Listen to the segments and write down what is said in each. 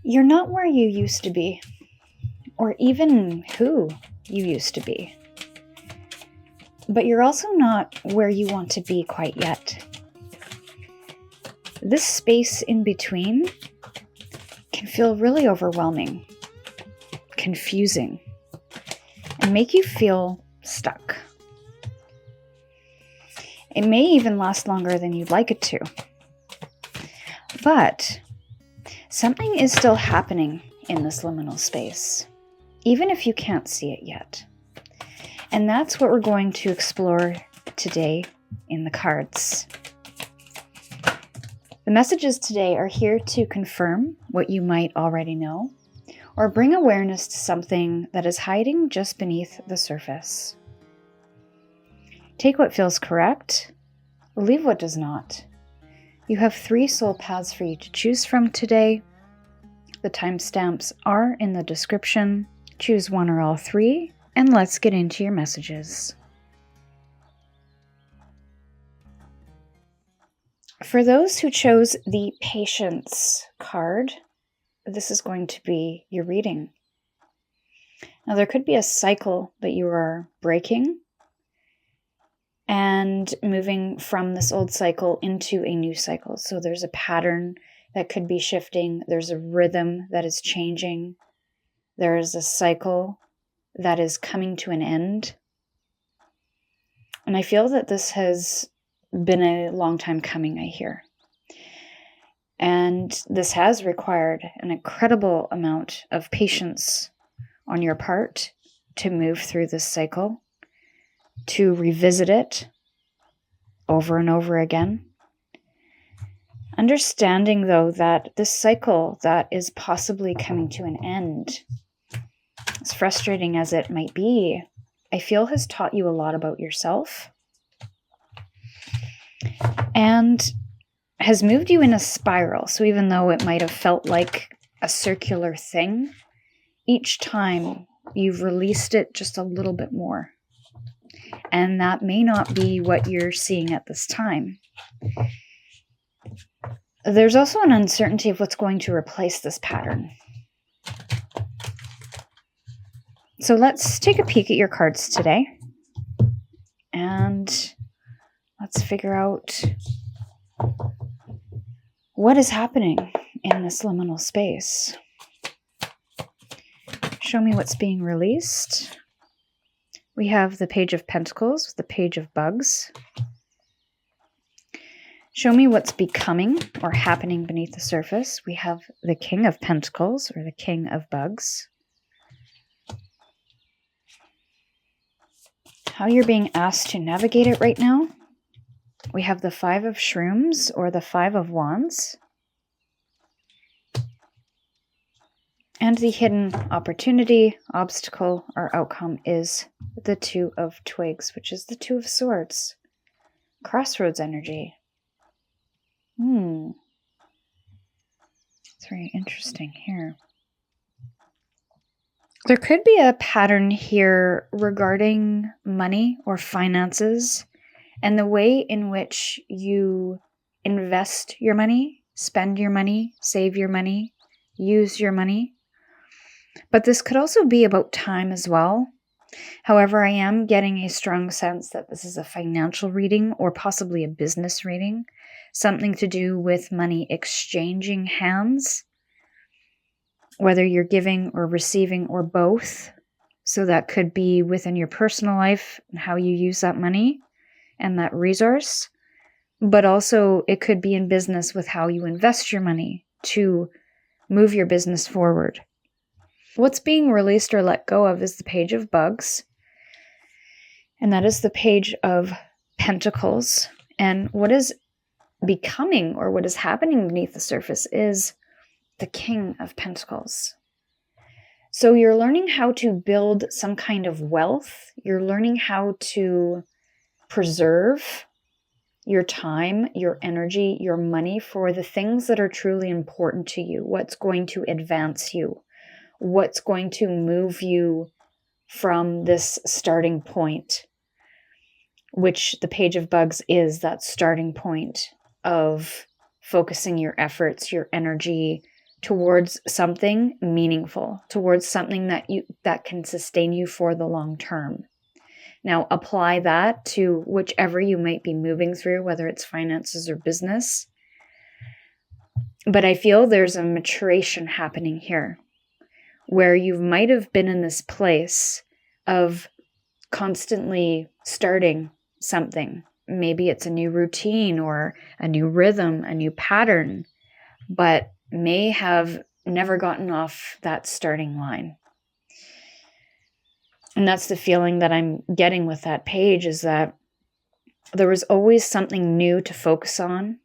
You're not where you used to be, or even who you used to be. But you're also not where you want to be quite yet. This space in between can feel really overwhelming, confusing, and make you feel stuck. It may even last longer than you'd like it to. But something is still happening in this liminal space, even if you can't see it yet. And that's what we're going to explore today in the cards. The messages today are here to confirm what you might already know, or bring awareness to something that is hiding just beneath the surface. Take what feels correct, leave what does not. You have 3 soul paths for you to choose from today. The timestamps are in the description. Choose one or all 3, and let's get into your messages. For those who chose the Patience card, this is going to be your reading. Now, there could be a cycle that you are breaking and moving from this old cycle into a new cycle. So there's a pattern that could be shifting. There's a rhythm that is changing. There is a cycle that is coming to an end. And I feel that this has been a long time coming, I hear. And this has required an incredible amount of patience on your part to move through this cycle, to revisit it over and over again. Understanding, though, that this cycle that is possibly coming to an end, as frustrating as it might be, I feel has taught you a lot about yourself and has moved you in a spiral. So even though it might have felt like a circular thing, each time you've released it just a little bit more. And that may not be what you're seeing at this time. There's also an uncertainty of what's going to replace this pattern. So let's take a peek at your cards today. And let's figure out what is happening in this liminal space. Show me what's being released. We have the Page of Pentacles, the Page of Bugs. Show me what's becoming or happening beneath the surface. We have the King of Pentacles, or the King of Bugs. How you're being asked to navigate it right now. We have the 5 of Shrooms, or the 5 of Wands. And the hidden opportunity, obstacle, or outcome is the 2 of Twigs, which is the 2 of Swords. Crossroads energy. It's very interesting here. There could be a pattern here regarding money or finances and the way in which you invest your money, spend your money, save your money, use your money. But this could also be about time as well. However, I am getting a strong sense that this is a financial reading or possibly a business reading, something to do with money exchanging hands, whether you're giving or receiving or both. So that could be within your personal life and how you use that money and that resource, but also it could be in business with how you invest your money to move your business forward. What's being released or let go of is the Page of Bugs, and that is the Page of Pentacles. And what is becoming or what is happening beneath the surface is the King of Pentacles. So you're learning how to build some kind of wealth. You're learning how to preserve your time, your energy, your money for the things that are truly important to you, what's going to advance you, what's going to move you from this starting point, which the Page of Bugs is that starting point of focusing your efforts, your energy towards something meaningful, towards something that can sustain you for the long term. Now, apply that to whichever you might be moving through, whether it's finances or business. But I feel there's a maturation happening here where you might have been in this place of constantly starting something. Maybe it's a new routine or a new rhythm, a new pattern, but may have never gotten off that starting line. And that's the feeling that I'm getting with that page, is that there was always something new to focus on,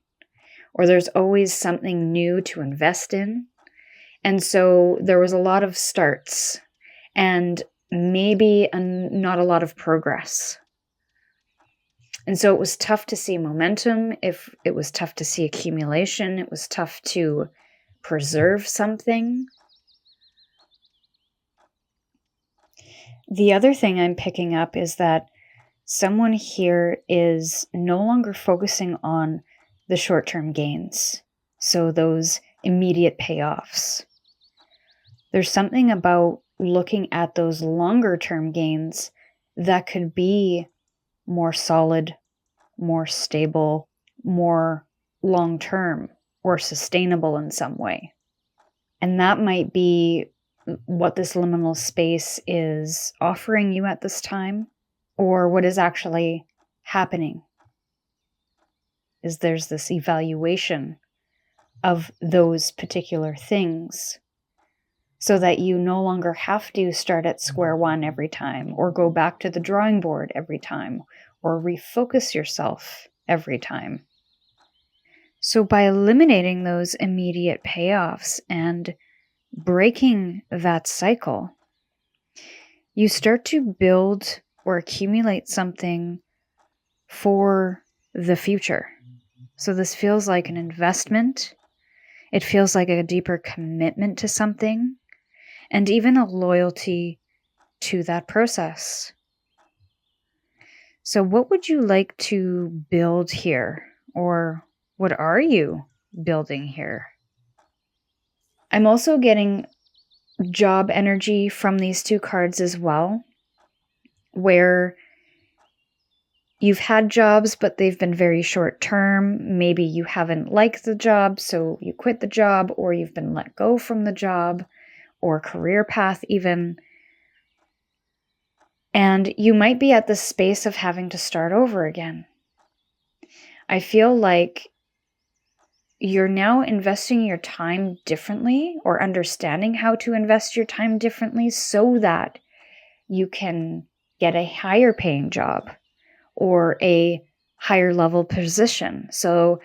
or there's always something new to invest in. And so there was a lot of starts and maybe not a lot of progress. And so it was tough to see momentum. If it was tough to see accumulation, it was tough to preserve something. The other thing I'm picking up is that someone here is no longer focusing on the short-term gains, so those immediate payoffs. There's something about looking at those longer-term gains that could be more solid, more stable, more long-term, or sustainable in some way. And that might be what this liminal space is offering you at this time, or what is actually happening. Is there's this evaluation of those particular things so that you no longer have to start at square one every time, or go back to the drawing board every time, or refocus yourself every time. So by eliminating those immediate payoffs and breaking that cycle, you start to build or accumulate something for the future. So this feels like an investment. It feels like a deeper commitment to something, and even a loyalty to that process. So what would you like to build here? Or what are you building here? I'm also getting job energy from these two cards as well, where you've had jobs, but they've been very short term. Maybe you haven't liked the job, so you quit the job, or you've been let go from the job, or career path even. And you might be at the space of having to start over again. I feel like you're now investing your time differently, or understanding how to invest your time differently so that you can get a higher paying job or a higher level position. So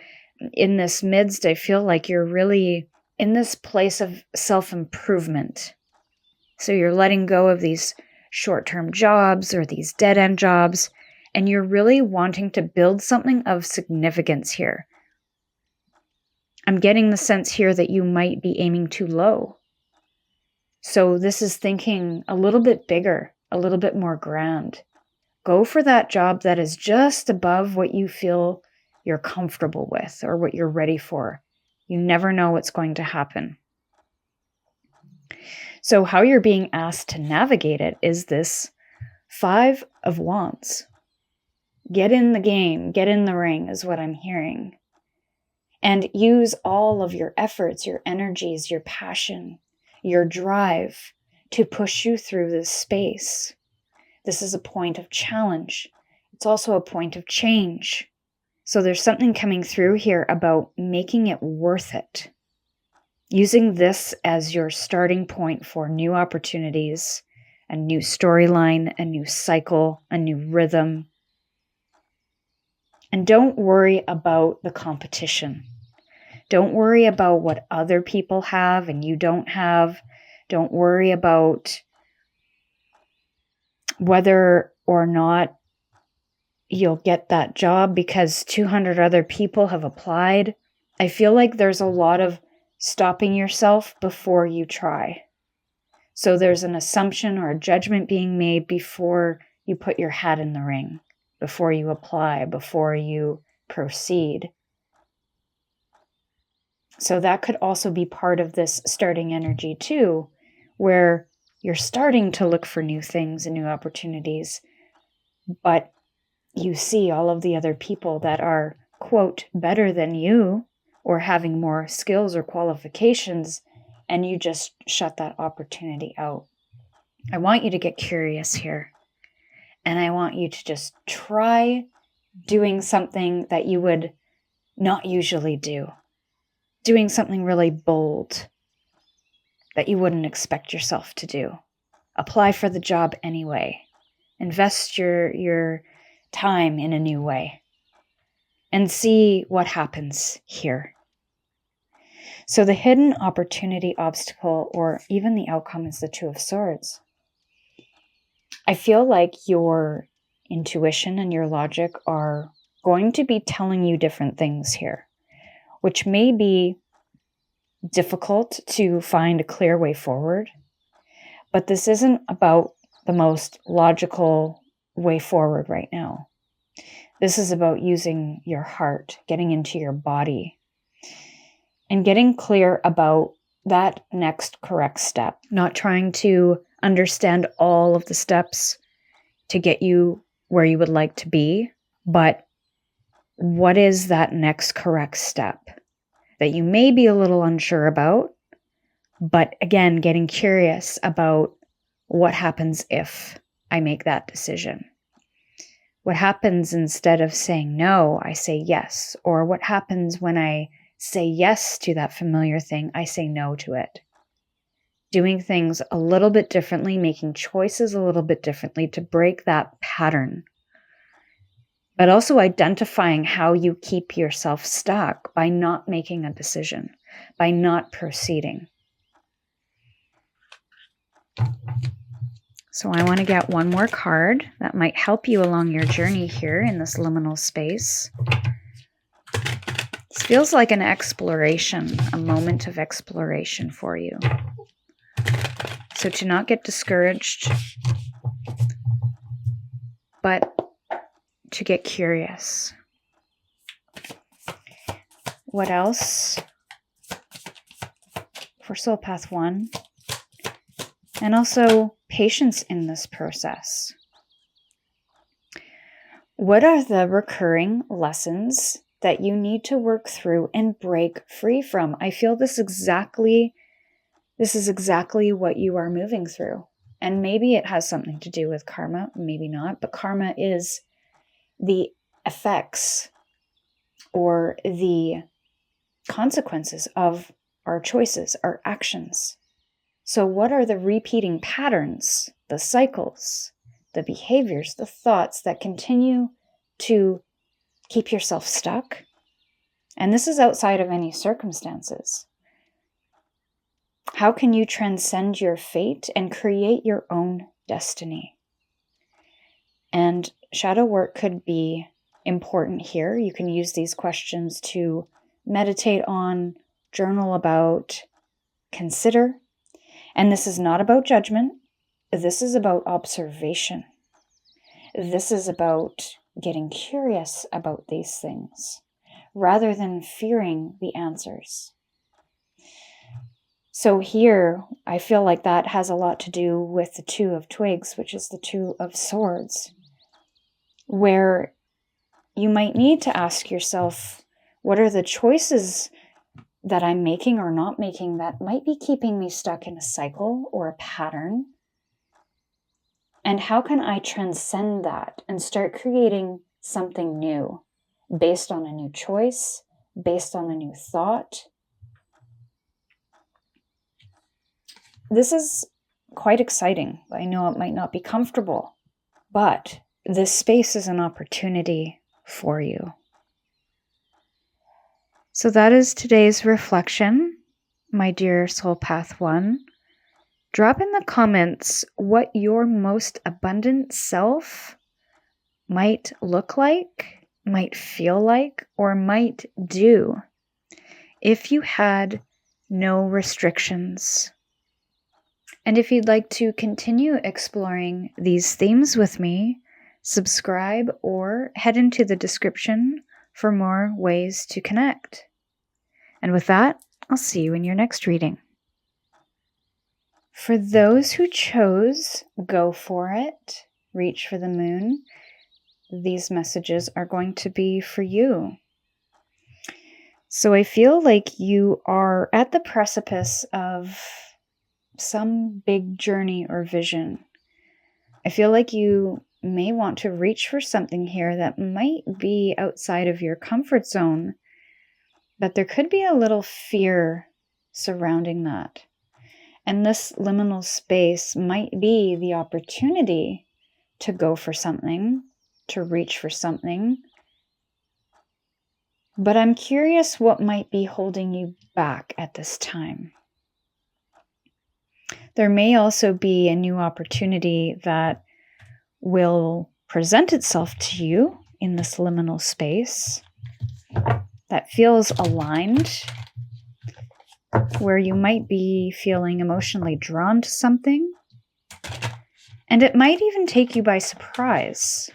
in this midst, I feel like you're really in this place of self-improvement. So you're letting go of these short-term jobs or these dead-end jobs, and you're really wanting to build something of significance here. I'm getting the sense here that you might be aiming too low. So this is thinking a little bit bigger, a little bit more grand. Go for that job that is just above what you feel you're comfortable with or what you're ready for. You never know what's going to happen. So how you're being asked to navigate it is this 5 of Wands. Get in the game, get in the ring is what I'm hearing. And use all of your efforts, your energies, your passion, your drive to push you through this space. This is a point of challenge. It's also a point of change. So there's something coming through here about making it worth it. Using this as your starting point for new opportunities, a new storyline, a new cycle, a new rhythm. And don't worry about the competition. Don't worry about what other people have and you don't have. Don't worry about whether or not you'll get that job because 200 other people have applied. I feel like there's a lot of stopping yourself before you try. So there's an assumption or a judgment being made before you put your hat in the ring, before you apply, before you proceed. So that could also be part of this starting energy too, where you're starting to look for new things and new opportunities, but you see all of the other people that are, quote, better than you or having more skills or qualifications, and you just shut that opportunity out. I want you to get curious here, and I want you to just try doing something that you would not usually do. Doing something really bold that you wouldn't expect yourself to do. Apply for the job anyway. Invest your time in a new way. And see what happens here. So the hidden opportunity, obstacle, or even the outcome is the Two of Swords. I feel like your intuition and your logic are going to be telling you different things here, which may be difficult to find a clear way forward. But this isn't about the most logical way forward right now. This is about using your heart, getting into your body, and getting clear about that next correct step. Not trying to understand all of the steps to get you where you would like to be, but what is that next correct step that you may be a little unsure about, but again, getting curious about what happens if I make that decision. What happens instead of saying no, I say yes? Or what happens when I say yes to that familiar thing, I say no to it? Doing things a little bit differently, making choices a little bit differently to break that pattern. But also identifying how you keep yourself stuck by not making a decision, by not proceeding. So I want to get one more card that might help you along your journey here in this liminal space. This feels like an exploration, a moment of exploration for you. So to not get discouraged, but to get curious. What else for Soul Path 1? And also patience in this process. What are the recurring lessons that you need to work through and break free from? I feel this is exactly what you are moving through. And maybe it has something to do with karma, maybe not, but karma is the effects or the consequences of our choices, our actions. So what are the repeating patterns, the cycles, the behaviors, the thoughts that continue to keep yourself stuck? And this is outside of any circumstances. How can you transcend your fate and create your own destiny? And shadow work could be important here. You can use these questions to meditate on, journal about, consider. And this is not about judgment. This is about observation. This is about getting curious about these things rather than fearing the answers. So here, I feel like that has a lot to do with the Two of Twigs, which is the Two of Swords, where you might need to ask yourself, what are the choices that I'm making or not making that might be keeping me stuck in a cycle or a pattern? And how can I transcend that and start creating something new based on a new choice, based on a new thought? This is quite exciting. I know it might not be comfortable, but this space is an opportunity for you. So that is today's reflection, my dear Soul Path 1. Drop in the comments what your most abundant self might look like, might feel like, or might do if you had no restrictions. And if you'd like to continue exploring these themes with me, subscribe or head into the description for more ways to connect. And with that, I'll see you in your next reading. For those who chose, go for it, reach for the moon. These messages are going to be for you. So I feel like you are at the precipice of some big journey or vision. I feel like you may want to reach for something here that might be outside of your comfort zone, but there could be a little fear surrounding that. And this liminal space might be the opportunity to go for something, to reach for something. But I'm curious what might be holding you back at this time. There may also be a new opportunity that will present itself to you in this liminal space that feels aligned, where you might be feeling emotionally drawn to something, and it might even take you by surprise.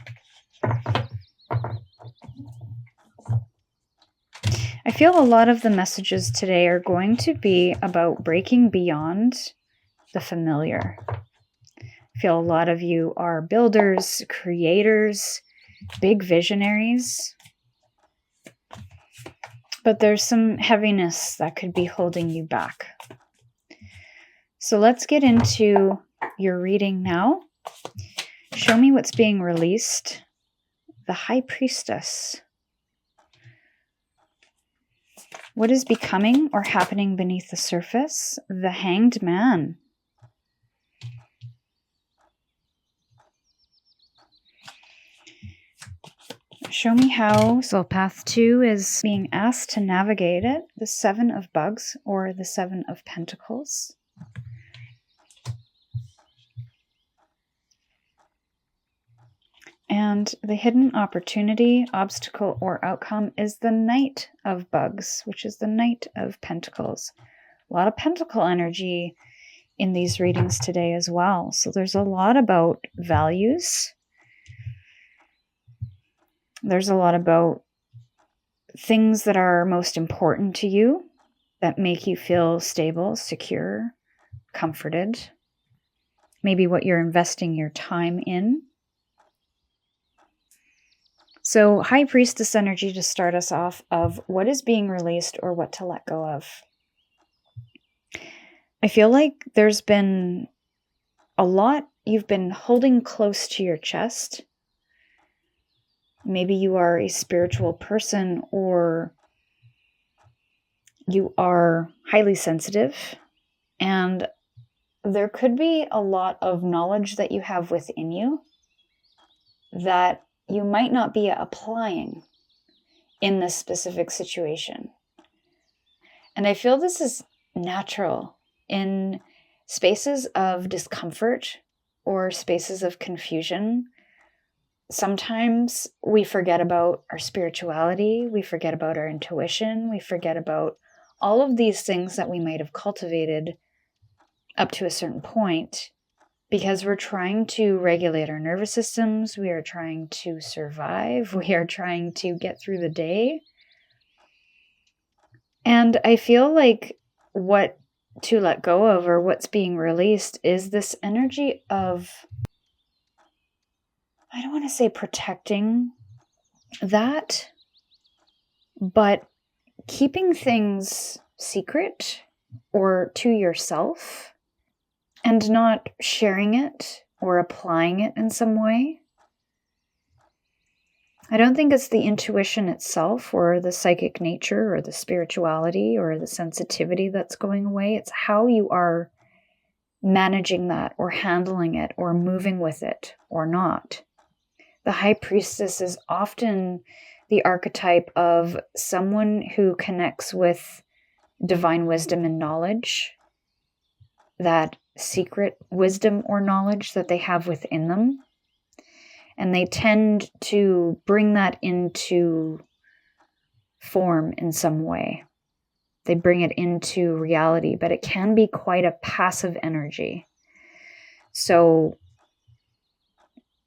I feel a lot of the messages today are going to be about breaking beyond the familiar. I feel a lot of you are builders, creators, big visionaries. But there's some heaviness that could be holding you back. So let's get into your reading now. Show me what's being released. The High Priestess. What is becoming or happening beneath the surface? The Hanged Man. Show me how Soul Path 2 is being asked to navigate it. The Seven of Bugs or the Seven of Pentacles. And the hidden opportunity, obstacle, or outcome is the Knight of Bugs, which is the Knight of Pentacles. A lot of pentacle energy in these readings today as well. So there's a lot about values. There's a lot about things that are most important to you, that make you feel stable, secure, comforted. Maybe what you're investing your time in. So High Priestess energy to start us off of what is being released or what to let go of. I feel like there's been a lot you've been holding close to your chest. Maybe you are a spiritual person or you are highly sensitive, and there could be a lot of knowledge that you have within you that you might not be applying in this specific situation. And I feel this is natural in spaces of discomfort or spaces of confusion. Sometimes we forget about our spirituality, we forget about our intuition, we forget about all of these things that we might have cultivated up to a certain point because we're trying to regulate our nervous systems, we are trying to survive, we are trying to get through the day. And I feel like what to let go of or what's being released is this energy of, I don't want to say protecting that, but keeping things secret or to yourself and not sharing it or applying it in some way. I don't think it's the intuition itself or the psychic nature or the spirituality or the sensitivity that's going away. It's how you are managing that or handling it or moving with it or not. The High Priestess is often the archetype of someone who connects with divine wisdom and knowledge, that secret wisdom or knowledge that they have within them. And they tend to bring that into form in some way. They bring it into reality, but it can be quite a passive energy. So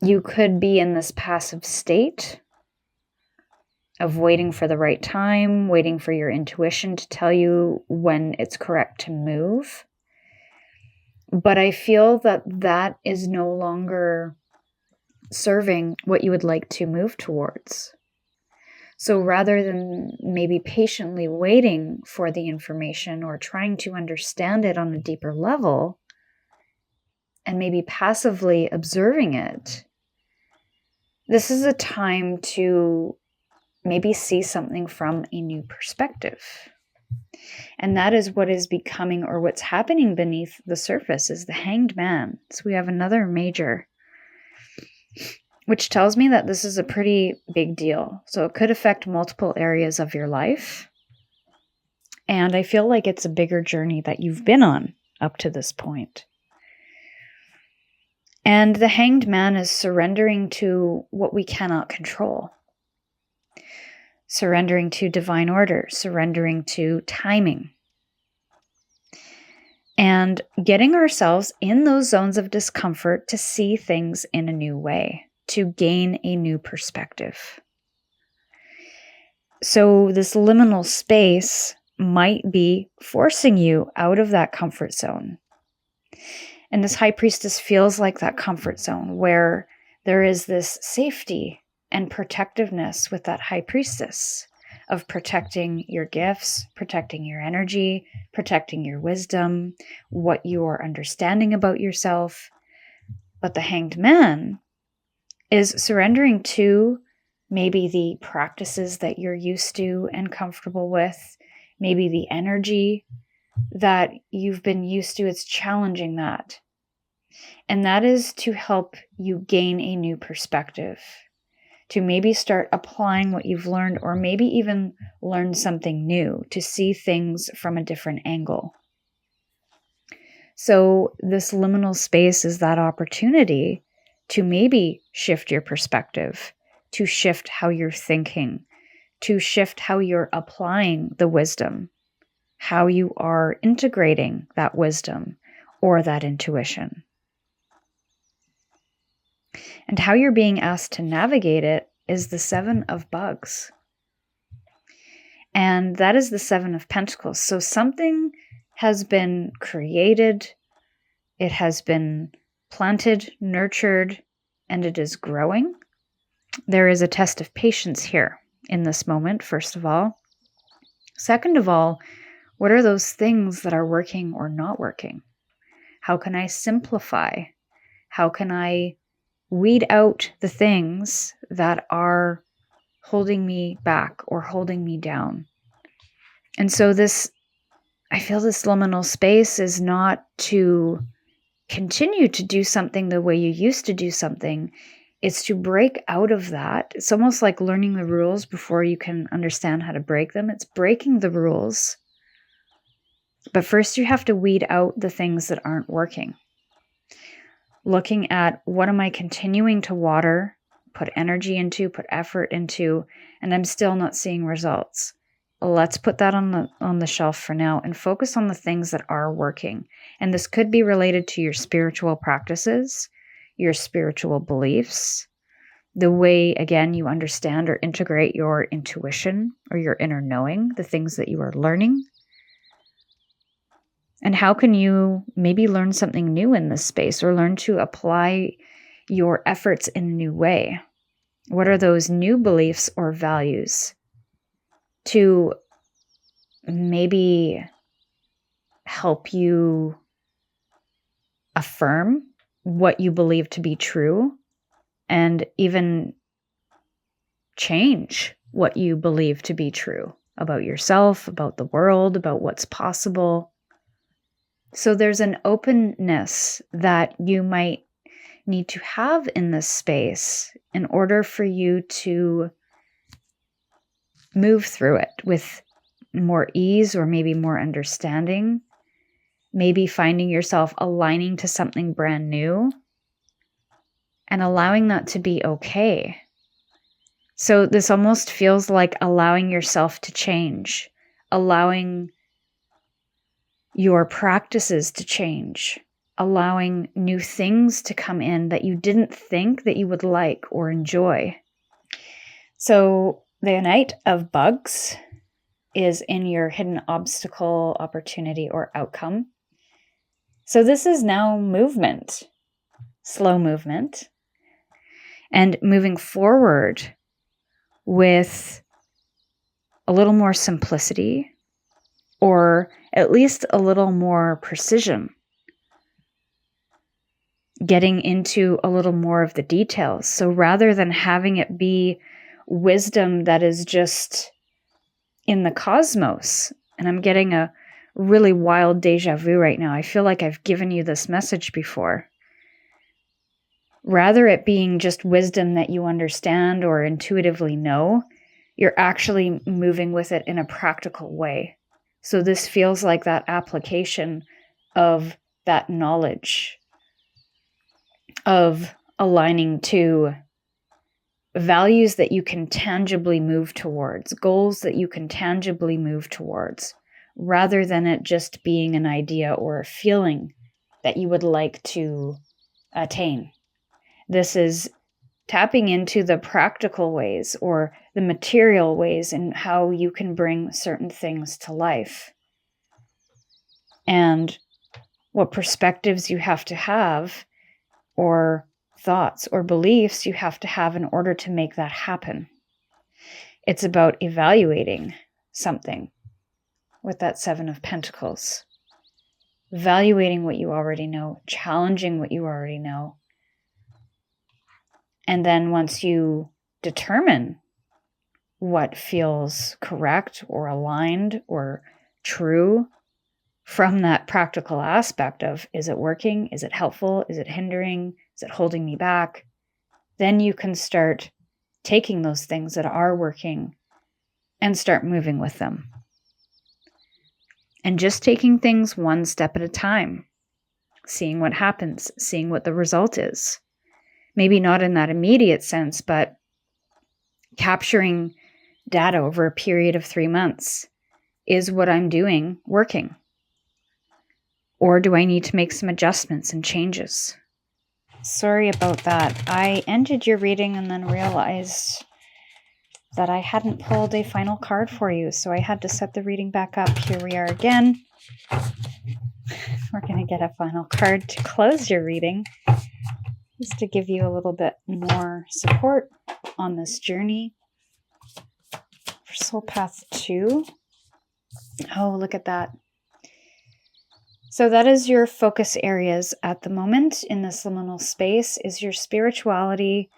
you could be in this passive state of waiting for the right time, waiting for your intuition to tell you when it's correct to move. But I feel that that is no longer serving what you would like to move towards. So rather than maybe patiently waiting for the information or trying to understand it on a deeper level and maybe passively observing it, this is a time to maybe see something from a new perspective. And that is what is becoming, or what's happening beneath the surface, is the Hanged Man. So we have another major, which tells me that this is a pretty big deal. So it could affect multiple areas of your life. And I feel like it's a bigger journey that you've been on up to this point. And the Hanged Man is surrendering to what we cannot control. Surrendering to divine order, surrendering to timing. And getting ourselves in those zones of discomfort to see things in a new way, to gain a new perspective. So this liminal space might be forcing you out of that comfort zone. And this high priestess feels like that comfort zone where there is this safety and protectiveness with that high priestess of protecting your gifts, protecting your energy, protecting your wisdom, what you are understanding about yourself. But the Hanged Man is surrendering to maybe the practices that you're used to and comfortable with, maybe the energy that you've been used to. It's challenging that. And that is to help you gain a new perspective, to maybe start applying what you've learned, or maybe even learn something new, to see things from a different angle. So this liminal space is that opportunity to maybe shift your perspective, to shift how you're thinking, to shift how you're applying the wisdom, how you are integrating that wisdom or that intuition. And how you're being asked to navigate it is the Seven of Bugs. And that is the Seven of Pentacles. So something has been created, it has been planted, nurtured, and it is growing. There is a test of patience here in this moment, first of all. Second of all, what are those things that are working or not working? How can I simplify? How can I weed out the things that are holding me back or holding me down? And so I feel this liminal space is not to continue to do something the way you used to do something. It's to break out of that. It's almost like learning the rules before you can understand how to break them. It's breaking the rules. But first you have to weed out the things that aren't working. Looking at, what am I continuing to water, put energy into, put effort into, and I'm still not seeing results. Let's put that on the shelf for now and focus on the things that are working. And this could be related to your spiritual practices, your spiritual beliefs, the way, again, you understand or integrate your intuition or your inner knowing, the things that you are learning. And how can you maybe learn something new in this space, or learn to apply your efforts in a new way? What are those new beliefs or values to maybe help you affirm what you believe to be true, and even change what you believe to be true about yourself, about the world, about what's possible? So there's an openness that you might need to have in this space in order for you to move through it with more ease, or maybe more understanding, maybe finding yourself aligning to something brand new and allowing that to be okay. So this almost feels like allowing yourself to change, allowing your practices to change, allowing new things to come in that you didn't think that you would like or enjoy. So The Knight of Bugs is in your hidden obstacle, opportunity, or outcome. So this is now movement, slow movement, and moving forward with a little more simplicity, or at least a little more precision, getting into a little more of the details. So rather than having it be wisdom that is just in the cosmos, and I'm getting a really wild deja vu right now. I feel like I've given you this message before. Rather it being just wisdom that you understand or intuitively know, you're actually moving with it in a practical way. So this feels like that application of that knowledge, of aligning to values that you can tangibly move towards, goals that you can tangibly move towards, rather than it just being an idea or a feeling that you would like to attain. This is tapping into the practical ways or the material ways in how you can bring certain things to life, and what perspectives you have to have, or thoughts or beliefs you have to have in order to make that happen. It's about evaluating something with that Seven of Pentacles. Evaluating what you already know, challenging what you already know. And then once you determine what feels correct or aligned or true from that practical aspect of, is it working? Is it helpful? Is it hindering? Is it holding me back? Then you can start taking those things that are working and start moving with them. And just taking things one step at a time, seeing what happens, seeing what the result is. Maybe not in that immediate sense, but capturing data over a period of 3 months. Is what I'm doing working? Or do I need to make some adjustments and changes? Sorry about that. I ended your reading and then realized that I hadn't pulled a final card for you, so I had to set the reading back up. Here we are again. We're going to get a final card to close your reading, just to give you a little bit more support on this journey. For Soul Path 2. Oh, look at that. So that is your focus areas at the moment in this liminal space, is your spirituality,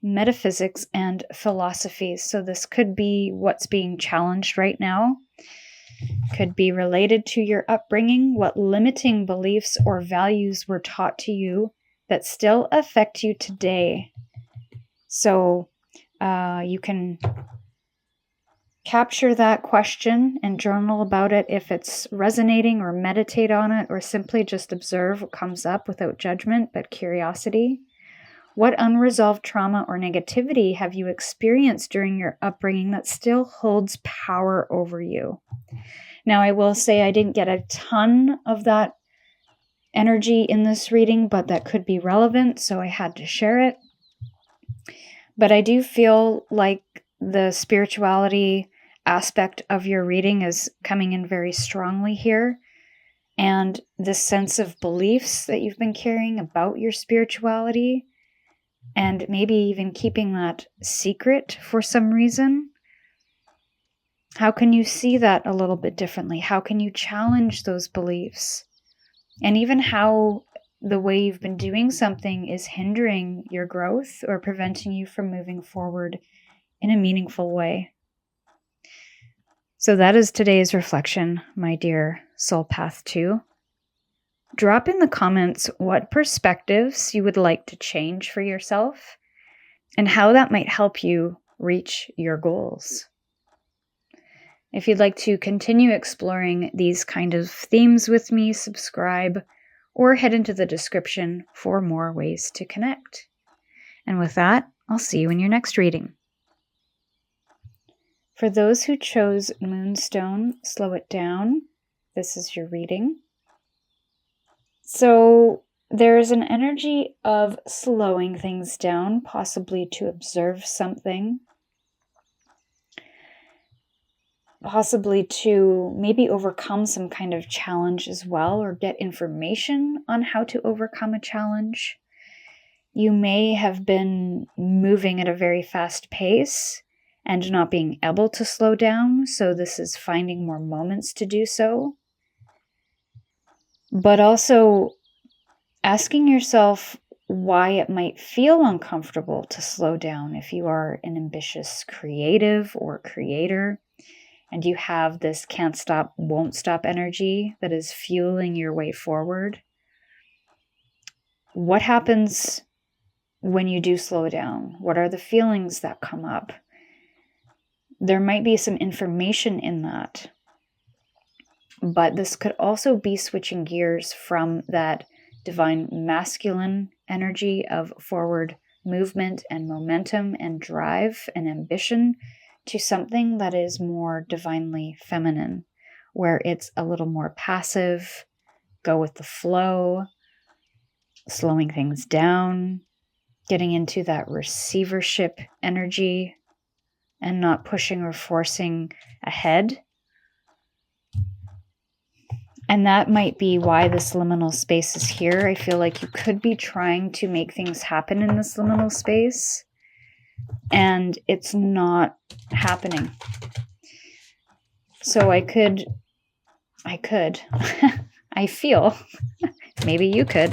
metaphysics, and philosophy. So this could be what's being challenged right now. Could be related to your upbringing, what limiting beliefs or values were taught to you that still affect you today. So you can capture that question and journal about it if it's resonating, or meditate on it, or simply just observe what comes up without judgment but curiosity. What unresolved trauma or negativity have you experienced during your upbringing that still holds power over you? Now, I will say I didn't get a ton of that energy in this reading, but that could be relevant, so I had to share it. But I do feel like the spirituality aspect of your reading is coming in very strongly here. And this sense of beliefs that you've been carrying about your spirituality, and maybe even keeping that secret for some reason. How can you see that a little bit differently? How can you challenge those beliefs? And even how the way you've been doing something is hindering your growth or preventing you from moving forward in a meaningful way. So that is today's reflection, my dear Soul Path 2. Drop in the comments what perspectives you would like to change for yourself and how that might help you reach your goals. If you'd like to continue exploring these kind of themes with me, subscribe or head into the description for more ways to connect. And with that, I'll see you in your next reading. For those who chose Moonstone, slow it down. This is your reading. So there's an energy of slowing things down, possibly to observe something. possibly to maybe overcome some kind of challenge as well, or get information on how to overcome a challenge. You may have been moving at a very fast pace and not being able to slow down, so this is finding more moments to do so. But also asking yourself why it might feel uncomfortable to slow down if you are an ambitious creative or creator and you have this can't stop, won't stop energy that is fueling your way forward. What happens when you do slow down? What are the feelings that come up? There might be some information in that, but this could also be switching gears from that divine masculine energy of forward movement and momentum and drive and ambition to something that is more divinely feminine, where it's a little more passive, go with the flow, slowing things down, getting into that receivership energy and not pushing or forcing ahead. And that might be why this liminal space is here. I feel like you could be trying to make things happen in this liminal space, and it's not happening. So I feel, maybe you could,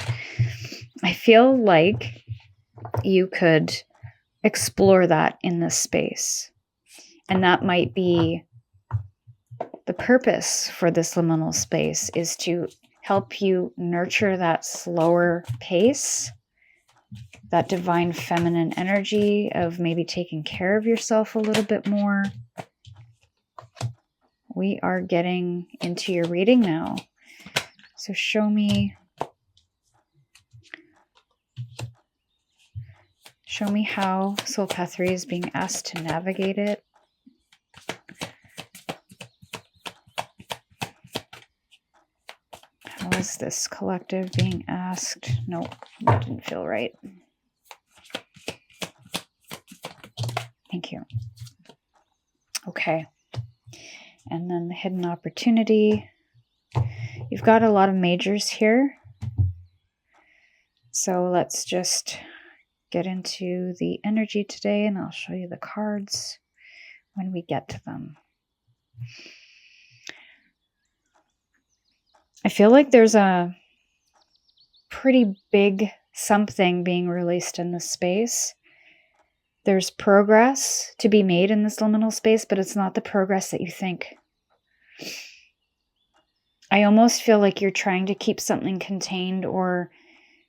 I feel like you could explore that in this space. And that might be the purpose for this liminal space, is to help you nurture that slower pace, that divine feminine energy of maybe taking care of yourself a little bit more. We are getting into your reading now. So show me how Soul Path 3 is being asked to navigate it. How is this collective being asked? Nope, that didn't feel right. Thank you. Okay. And then the hidden opportunity. You've got a lot of majors here. So let's just get into the energy today, and I'll show you the cards when we get to them. I feel like there's a pretty big something being released in this space. There's progress to be made in this liminal space, but it's not the progress that you think. I almost feel like you're trying to keep something contained or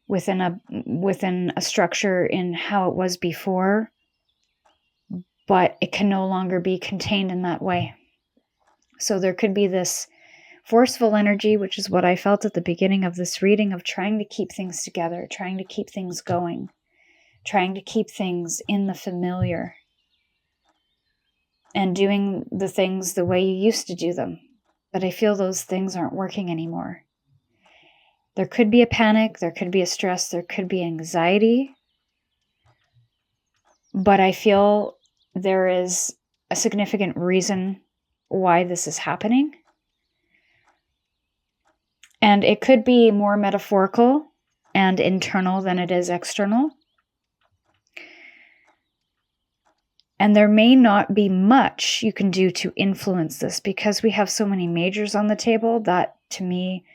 within a structure in how it was before, but it can no longer be contained in that way. So there could be this forceful energy, which is what I felt at the beginning of this reading, of trying to keep things together, trying to keep things going, trying to keep things in the familiar, and doing the things the way you used to do them. But I feel those things aren't working anymore. There could be a panic, there could be a stress, there could be anxiety, but I feel there is a significant reason why this is happening. And it could be more metaphorical and internal than it is external. And there may not be much you can do to influence this, because we have so many majors on the table. That, to me,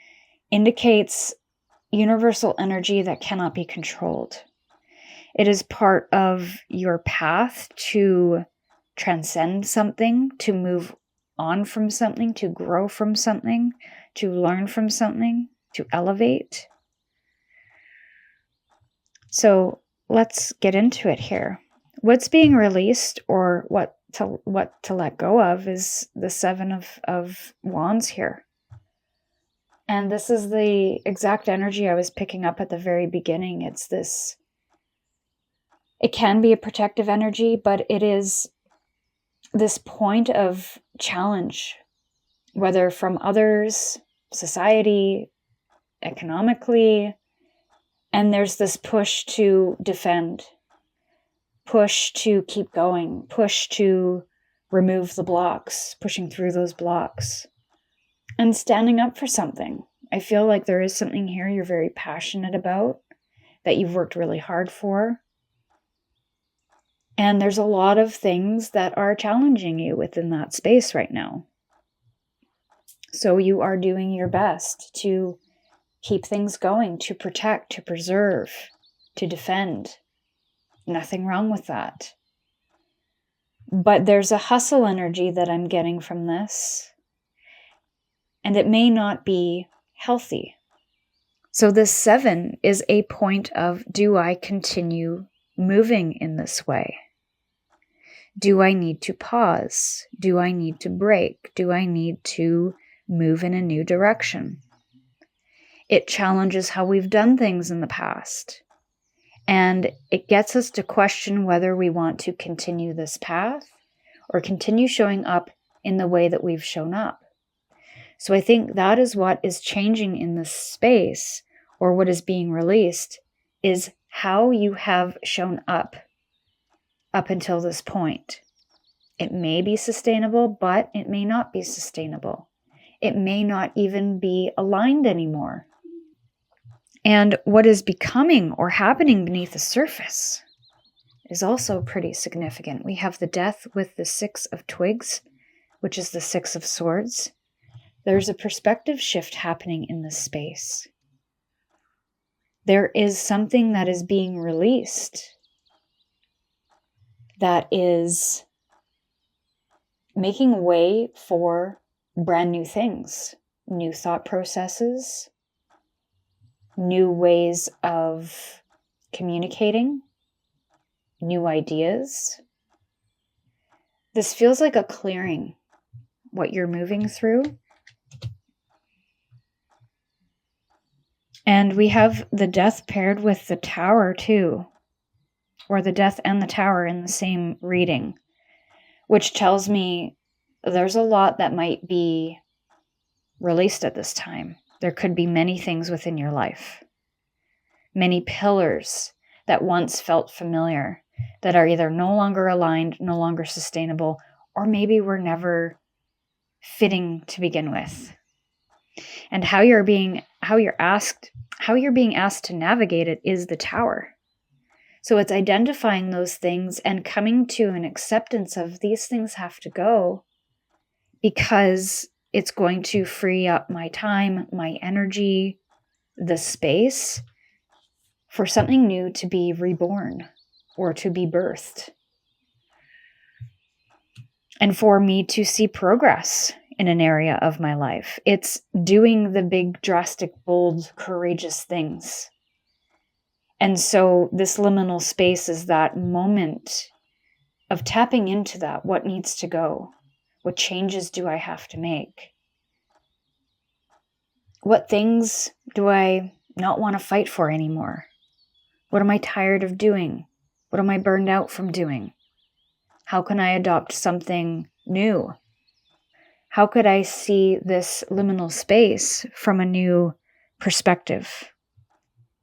indicates universal energy that cannot be controlled. It is part of your path to transcend something, to move on from something, to grow from something, to learn from something, to elevate. So let's get into it here. What's being released, or what to let go of, is the Seven of Wands here. And this is the exact energy I was picking up at the very beginning. It's this, it can be a protective energy, but it is this point of challenge, whether from others, society, economically, and there's this push to defend, push to keep going, push to remove the blocks, pushing through those blocks, and standing up for something. I feel like there is something here you're very passionate about, that you've worked really hard for. And there's a lot of things that are challenging you within that space right now. So you are doing your best to keep things going, to protect, to preserve, to defend. Nothing wrong with that. But there's a hustle energy that I'm getting from this, and it may not be healthy. So this 7 is a point of, do I continue moving in this way? Do I need to pause? Do I need to break? Do I need to move in a new direction? It challenges how we've done things in the past. And it gets us to question whether we want to continue this path or continue showing up in the way that we've shown up. So I think that is what is changing in this space, or what is being released, is how you have shown up until this point. It may be sustainable, but it may not be sustainable. It may not even be aligned anymore. And what is becoming or happening beneath the surface is also pretty significant. We have the death with the 6 of twigs, which is the 6 of swords. There's a perspective shift happening in this space. There is something that is being released that is making way for brand new things, new thought processes, new ways of communicating, new ideas. This feels like a clearing, what you're moving through. And we have the death paired with the tower too, or the death and the tower in the same reading, which tells me there's a lot that might be released at this time. There could be many things within your life, many pillars that once felt familiar, that are either no longer aligned, no longer sustainable, or maybe were never fitting to begin with. And how you're being asked to navigate it is the tower. So it's identifying those things and coming to an acceptance of these things have to go, because it's going to free up my time, my energy, the space for something new to be reborn or to be birthed. And for me to see progress in an area of my life. It's doing the big, drastic, bold, courageous things. And so this liminal space is that moment of tapping into that. What needs to go? What changes do I have to make? What things do I not want to fight for anymore? What am I tired of doing? What am I burned out from doing? How can I adopt something new? How could I see this liminal space from a new perspective?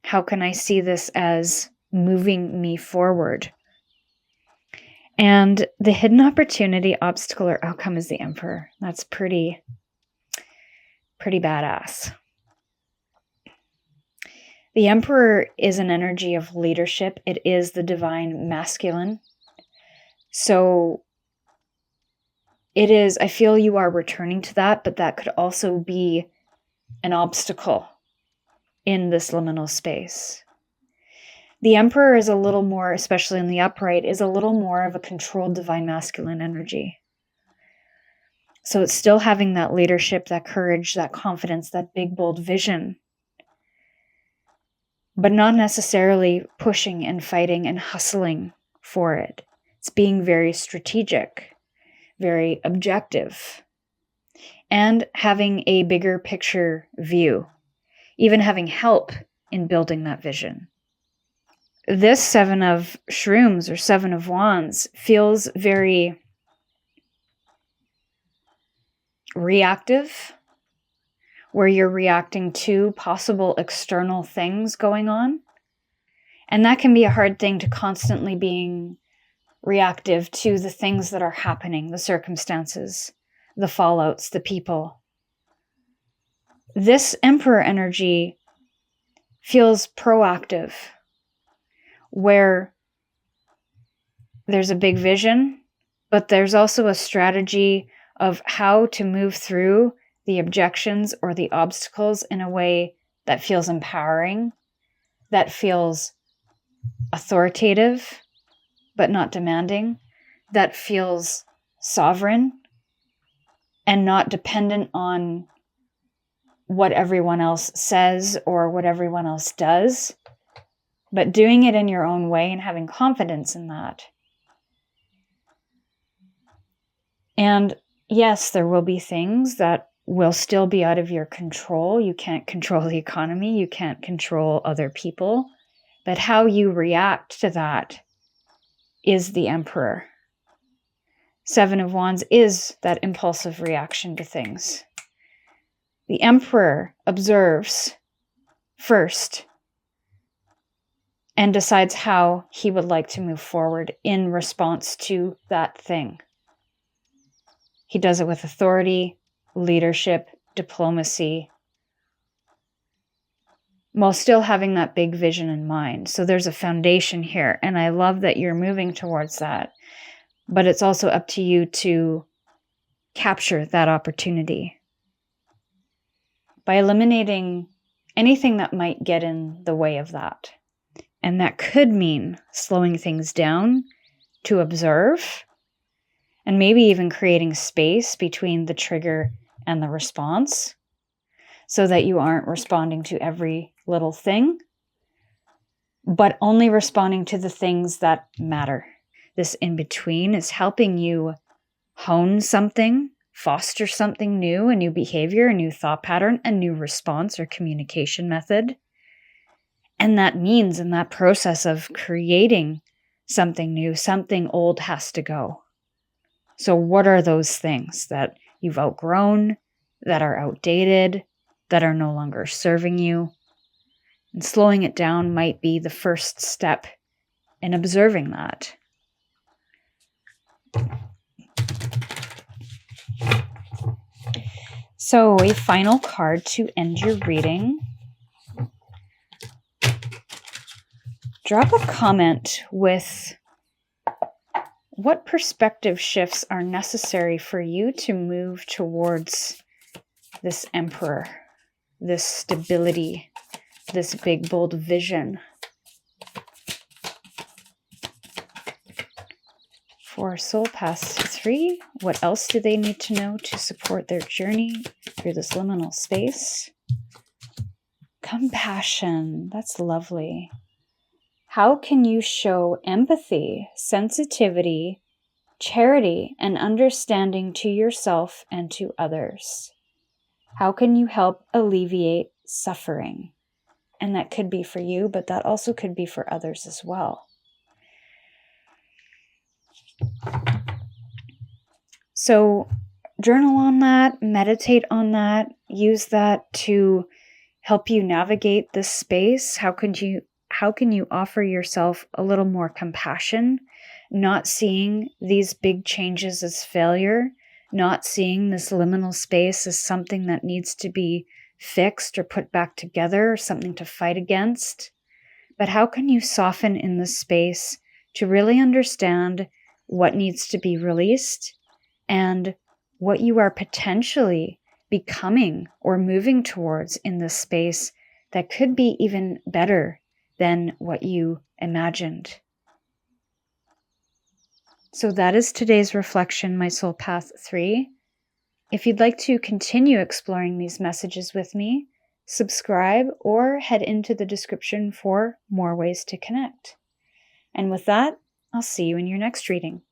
How can I see this as moving me forward? And the hidden opportunity, obstacle, or outcome is the Emperor. That's pretty badass. The Emperor is an energy of leadership. It is the divine masculine. So it is, I feel you are returning to that, but that could also be an obstacle in this liminal space. The Emperor is a little more, especially in the upright, is a little more of a controlled divine masculine energy. So it's still having that leadership, that courage, that confidence, that big, bold vision, but not necessarily pushing and fighting and hustling for it. It's being very strategic, very objective, and having a bigger picture view, even having help in building that vision. This 7 of shrooms or 7 of wands feels very reactive, where you're reacting to possible external things going on. And that can be a hard thing to constantly being reactive to the things that are happening, the circumstances, the fallouts, the people. This Emperor energy feels proactive, where there's a big vision, but there's also a strategy of how to move through the objections or the obstacles in a way that feels empowering, that feels authoritative, but not demanding, that feels sovereign and not dependent on what everyone else says or what everyone else does, but doing it in your own way and having confidence in that. And yes, there will be things that will still be out of your control. You can't control the economy. You can't control other people. But how you react to that is the Emperor. Seven of Wands is that impulsive reaction to things. The Emperor observes first and decides how he would like to move forward in response to that thing. He does it with authority, leadership, diplomacy, while still having that big vision in mind. So there's a foundation here, and I love that you're moving towards that. But it's also up to you to capture that opportunity by eliminating anything that might get in the way of that. And that could mean slowing things down to observe, and maybe even creating space between the trigger and the response so that you aren't responding to every little thing, but only responding to the things that matter. This in-between is helping you hone something, foster something new, a new behavior, a new thought pattern, a new response or communication method. And that means in that process of creating something new, something old has to go. So what are those things that you've outgrown, that are outdated, that are no longer serving you? And slowing it down might be the first step in observing that. So a final card to end your reading. Drop a comment with what perspective shifts are necessary for you to move towards this Emperor, this stability, this big, bold vision. For Soul Path 3, what else do they need to know to support their journey through this liminal space? Compassion, that's lovely. How can you show empathy, sensitivity, charity, and understanding to yourself and to others? How can you help alleviate suffering? And that could be for you, but that also could be for others as well. So journal on that, meditate on that, use that to help you navigate this space. How can you offer yourself a little more compassion, not seeing these big changes as failure, not seeing this liminal space as something that needs to be fixed or put back together, or something to fight against? But how can you soften in this space to really understand what needs to be released and what you are potentially becoming or moving towards in this space that could be even better than what you imagined? So that is today's reflection, my Soul Path 3. If you'd like to continue exploring these messages with me, subscribe or head into the description for more ways to connect. And with that, I'll see you in your next reading.